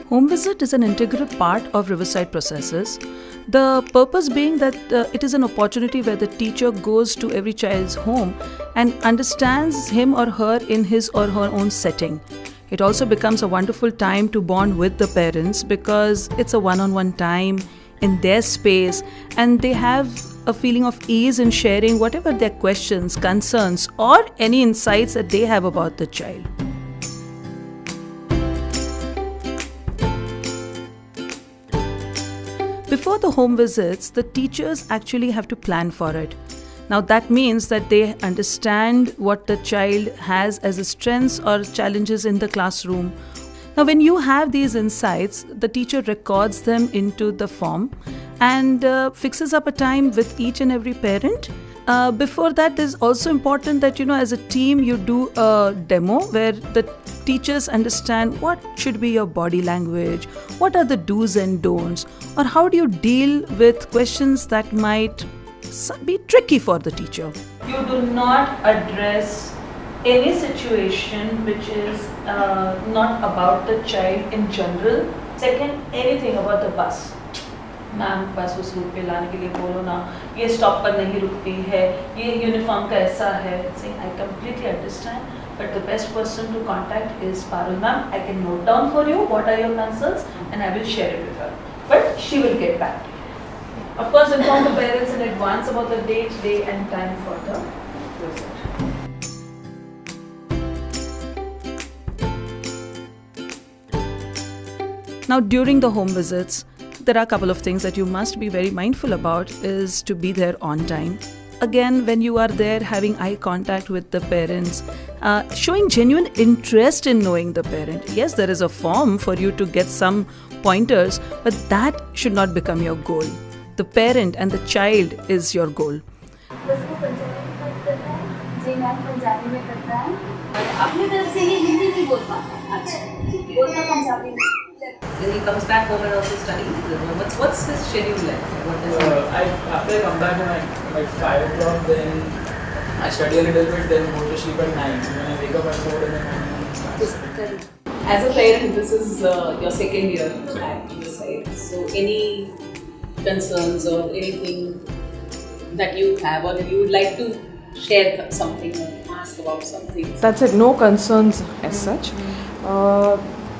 Home visit is an integral part of Riverside processes. The purpose being that it is an opportunity where the teacher goes to every child's home and understands him or her in his or her own setting. It also becomes a wonderful time to bond with the parents because it's a one-on-one time in their space and they have a feeling of ease in sharing whatever their questions, concerns, or any insights that they have about the child. Before the home visits, the teachers actually have to plan for it. Now that means that they understand what the child has as a strengths or challenges in the classroom. Now when you have these insights, the teacher records them into the form and fixes up a time with each and every parent. Before that, it's also important that as a team you do a demo where the teachers understand what should be your body language, what are the do's and don'ts, or how do you deal with questions that might be tricky for the teacher. You do not address any situation which is not about the child in general. Second, anything about the bus. Ma'am बस उस root पे लाने के लिए बोलो ना, ये stop पर नहीं रुकती है, ये यूनिफॉर्म का ऐसा है. I completely understand, but the best person to contact is Parul ma'am. I can note down for you what are your concerns and I will share it with her. But she will get back to you. Of course, inform the parents in advance about the date, day and time for the visit. Now during the home visits, there are a couple of things that you must be very mindful about is to be there on time. Again, when you are there, having eye contact with the parents, showing genuine interest in knowing the parent. Yes, there is a form for you to get some pointers, but that should not become your goal. The parent and the child is your goal. Then he comes back home and also studies. What's his schedule like? After I come back at like 5 o'clock, then I study a little bit, then go to sleep at 9. When I wake up at 4 in the morning. As a parent, this is your second year at Riverside. So any concerns or anything that you have or you would like to share something or ask about something? That's it, no concerns as such.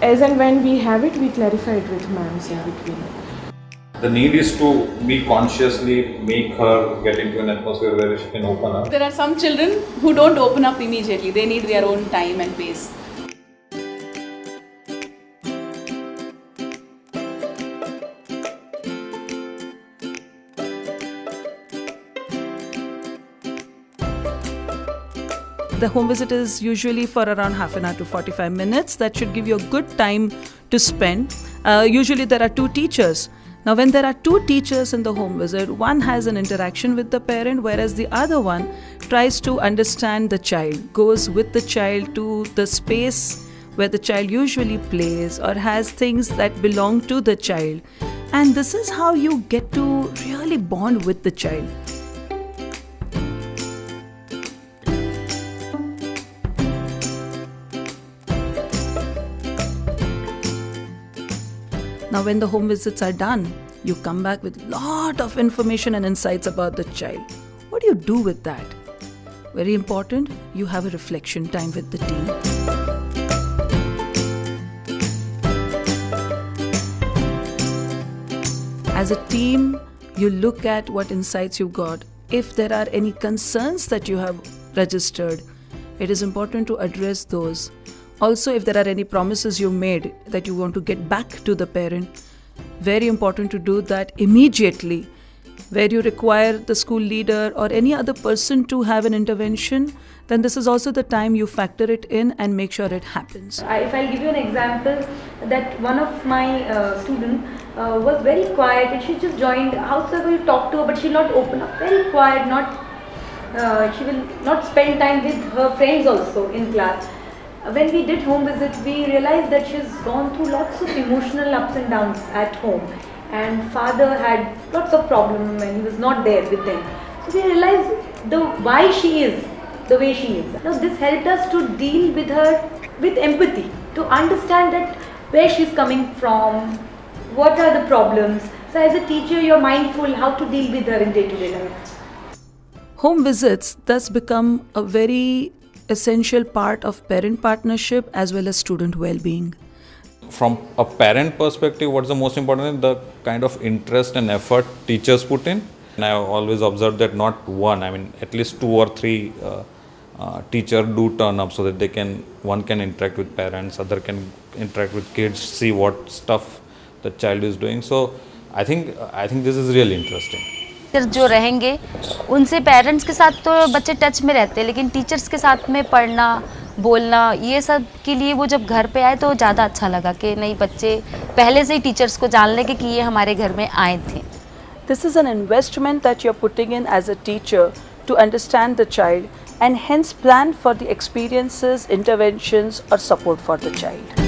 As and when we have it, we clarify it with ma'ams in between. The need is to be consciously make her get into an atmosphere where she can open up. There are some children who don't open up immediately. They need their own time and pace. The home visit is usually for around half an hour to 45 minutes. That should give you a good time to spend. Usually there are two teachers. Now when there are two teachers in the home visit, one has an interaction with the parent whereas the other one tries to understand the child, goes with the child to the space where the child usually plays or has things that belong to the child. And this is how you get to really bond with the child. Now when the home visits are done, you come back with a lot of information and insights about the child. What do you do with that? Very important, you have a reflection time with the team. As a team, you look at what insights you got. If there are any concerns that you have registered, it is important to address those. Also, if there are any promises you made that you want to get back to the parent, very important to do that immediately. Where you require the school leader or any other person to have an intervention, then this is also the time you factor it in and make sure it happens. If I'll give you an example, that one of my students was very quiet and she just joined, howsoever you talk to her, but she'll not open up, very quiet, she will not spend time with her friends also in class. When we did home visit, we realized that she's gone through lots of emotional ups and downs at home, and father had lots of problems and he was not there with them. So we realized why she is the way she is. Now this helped us to deal with her with empathy, to understand that where she's coming from, what are the problems. So as a teacher, you're mindful how to deal with her in day-to-day life. Home visits thus become a very essential part of parent partnership as well as student well-being. From a parent perspective, what's the most important is the kind of interest and effort teachers put in. And I always observed that not one, I mean at least 2 or 3 teachers do turn up so that one can interact with parents, other can interact with kids, see what stuff the child is doing. So I think this is really interesting. Teacher जो रहेंगे उनसे parents के साथ तो बच्चे touch में रहते हैं, लेकिन टीचर्स के साथ में पढ़ना बोलना ये सब के लिए वो जब घर पे आए तो ज़्यादा अच्छा लगा कि नहीं बच्चे पहले से ही टीचर्स को जान लेंगे कि ये हमारे घर में आए थे. This is an investment that you're putting in as a teacher to understand the child and hence plan for the experiences, interventions or support for the child.